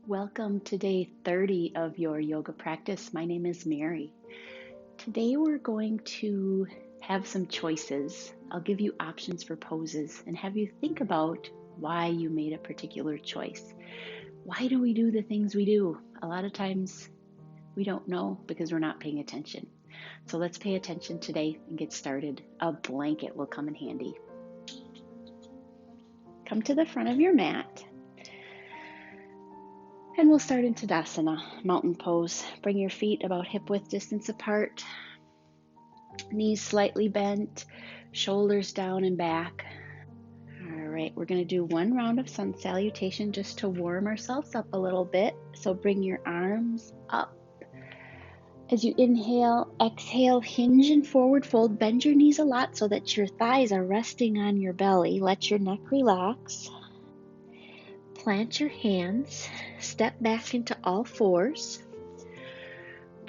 Welcome to day 30 of your yoga practice. My name is Mary. Today we're going to have some choices. I'll give you options for poses and have you think about why you made a particular choice. Why do we do the things we do? A lot of times we don't know because we're not paying attention. So let's pay attention today and get started. A blanket will come in handy. Come to the front of your mat. And we'll start in Tadasana, mountain pose. Bring your feet about hip width distance apart, knees slightly bent, shoulders down and back. All right, we're going to do one round of sun salutation just to warm ourselves up a little bit. So bring your arms up. As you inhale, exhale, hinge and forward fold. Bend your knees a lot so that your thighs are resting on your belly. Let your neck relax. Plant your hands, step back into all fours.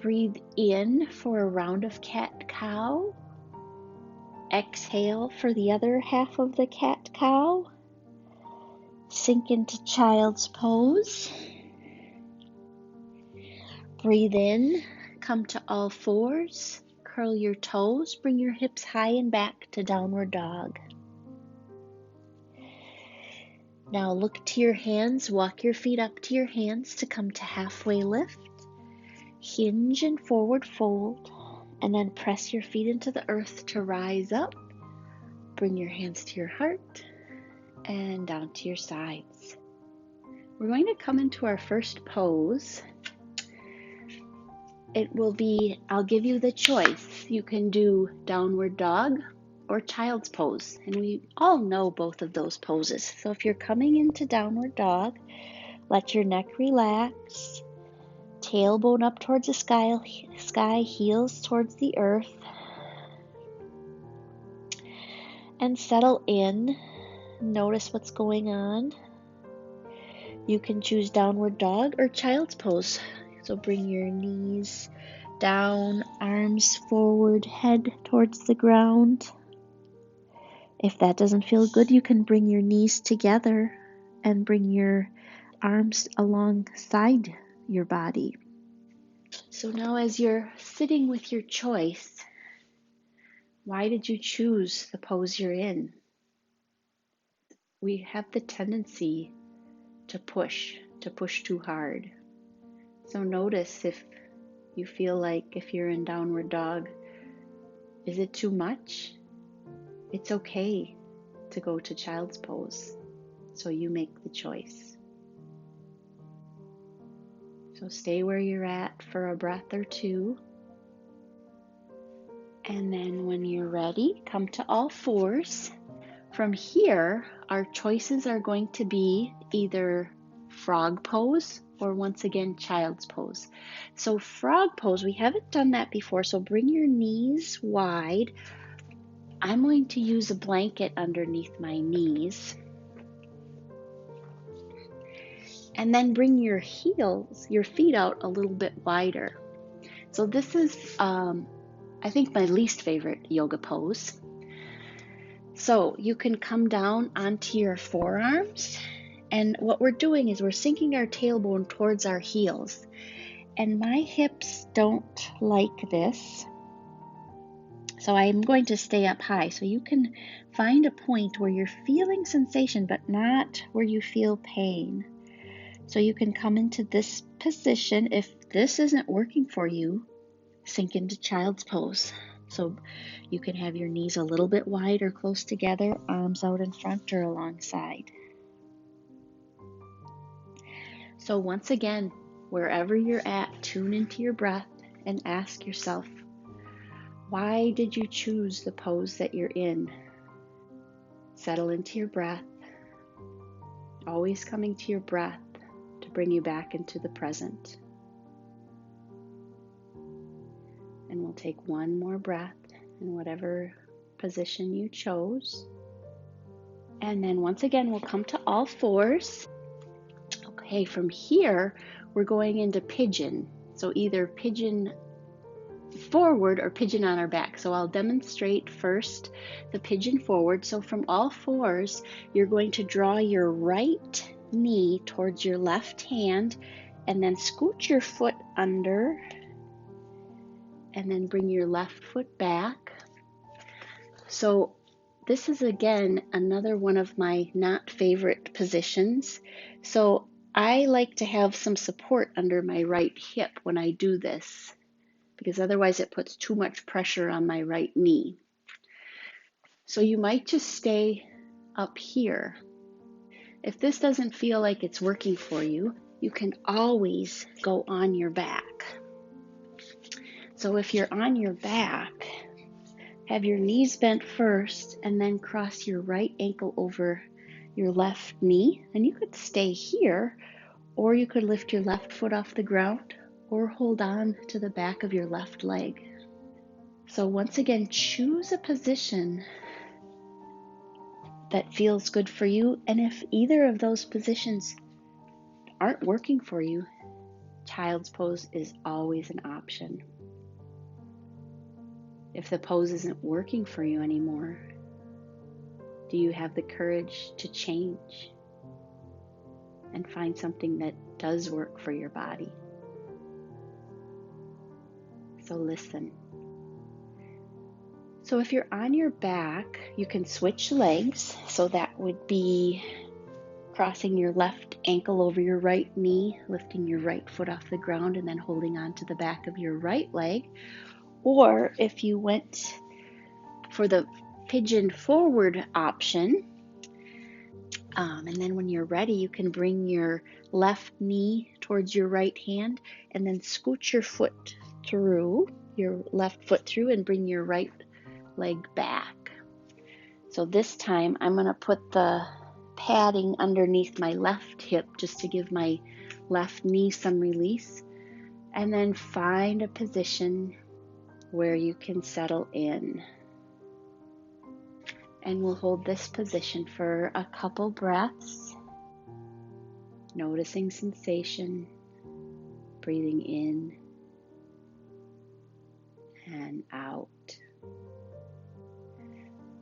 Breathe in for a round of cat-cow. Exhale for the other half of the cat-cow. Sink into child's pose. Breathe in, come to all fours. Curl your toes, bring your hips high and back to downward dog. Now look to your hands, walk your feet up to your hands to come to halfway lift. Hinge and forward fold, and then press your feet into the earth to rise up. Bring your hands to your heart and down to your sides. We're going to come into our first pose. It will be, I'll give you the choice. You can do downward dog or child's pose, and we all know both of those poses. So if you're coming into downward dog, let your neck relax, tailbone up towards the sky, heels towards the earth, and settle in. Notice what's going on. You can choose downward dog or child's pose. So bring your knees down, arms forward, head towards the ground. If that doesn't feel good, you can bring your knees together and bring your arms alongside your body. So now as you're sitting with your choice, why did you choose the pose you're in? We have the tendency to push too hard. So notice if you feel like if you're in downward dog, is it too much? It's okay to go to child's pose, so you make the choice. So stay where you're at for a breath or two. And then when you're ready, come to all fours. From here, our choices are going to be either frog pose or once again child's pose. So frog pose, we haven't done that before, so bring your knees wide. I'm going to use a blanket underneath my knees. And then bring your feet out a little bit wider. So this is, I think, my least favorite yoga pose. So you can come down onto your forearms. And what we're doing is we're sinking our tailbone towards our heels. And my hips don't like this. So I'm going to stay up high. So you can find a point where you're feeling sensation, but not where you feel pain. So you can come into this position. If this isn't working for you, sink into child's pose. So you can have your knees a little bit wide or close together, arms out in front or alongside. So once again, wherever you're at, tune into your breath and ask yourself, why did you choose the pose that you're in? Settle into your breath, always coming to your breath to bring you back into the present. And we'll take one more breath in whatever position you chose. And then once again, we'll come to all fours. Okay, from here, we're going into pigeon. So either pigeon forward or pigeon on our back. So I'll demonstrate first the pigeon forward. So from all fours, you're going to draw your right knee towards your left hand, and then scoot your foot under, and then bring your left foot back. So this is again another one of my not favorite positions. So I like to have some support under my right hip when I do this, because otherwise it puts too much pressure on my right knee. So you might just stay up here. If this doesn't feel like it's working for you, you can always go on your back. So if you're on your back, have your knees bent first and then cross your right ankle over your left knee. And you could stay here, or you could lift your left foot off the ground or hold on to the back of your left leg. So once again, choose a position that feels good for you. And if either of those positions aren't working for you, child's pose is always an option. If the pose isn't working for you anymore, do you have the courage to change and find something that does work for your body? So listen. So if you're on your back, you can switch legs. So that would be crossing your left ankle over your right knee, lifting your right foot off the ground, and then holding on to the back of your right leg. Or if you went for the pigeon forward option, and then when you're ready, you can bring your left knee towards your right hand and then scoot your foot through, your left foot through, and bring your right leg back. So this time I'm going to put the padding underneath my left hip just to give my left knee some release, and then find a position where you can settle in. And we'll hold this position for a couple breaths, noticing sensation, breathing in and out.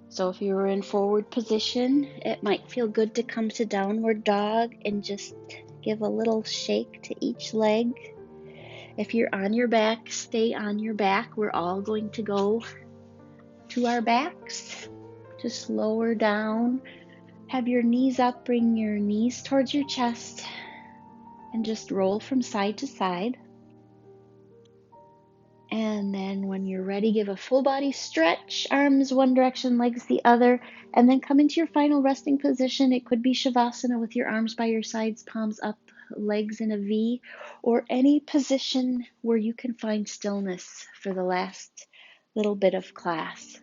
So if you were in forward position, it might feel good to come to downward dog and just give a little shake to each leg. If you're on your back, stay on your back. We're all going to go to our backs. Just lower down. Have your knees up, bring your knees towards your chest, and just roll from side to side. And then when you're ready, give a full body stretch, arms one direction, legs the other, and then come into your final resting position. It could be Shavasana with your arms by your sides, palms up, legs in a V, or any position where you can find stillness for the last little bit of class.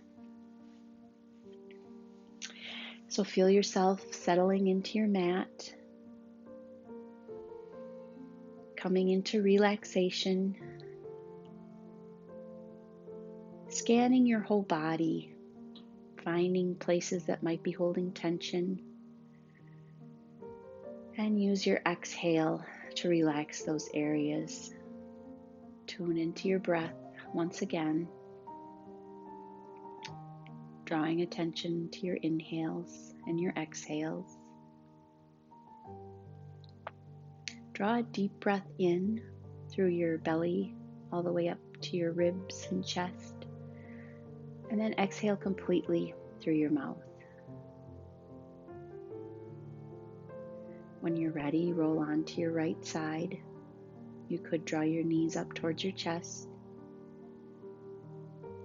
So feel yourself settling into your mat, coming into relaxation, scanning your whole body, finding places that might be holding tension, and use your exhale to relax those areas. Tune into your breath once again, drawing attention to your inhales and your exhales. Draw a deep breath in through your belly all the way up to your ribs and chest. And then exhale completely through your mouth. When you're ready, roll onto your right side. You could draw your knees up towards your chest.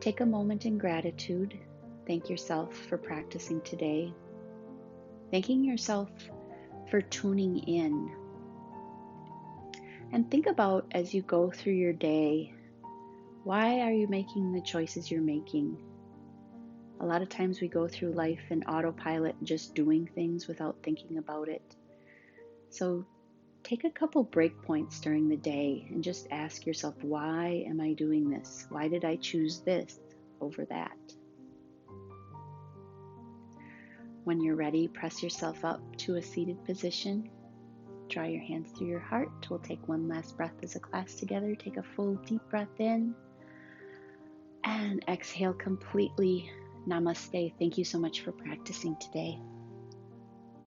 Take a moment in gratitude. Thank yourself for practicing today. Thanking yourself for tuning in. And think about, as you go through your day, why are you making the choices you're making? A lot of times we go through life in autopilot, just doing things without thinking about it. So take a couple break points during the day and just ask yourself, why am I doing this? Why did I choose this over that? When you're ready, press yourself up to a seated position. Draw your hands through your heart. We'll take one last breath as a class together. Take a full deep breath in and exhale completely. Namaste. Thank you so much for practicing today.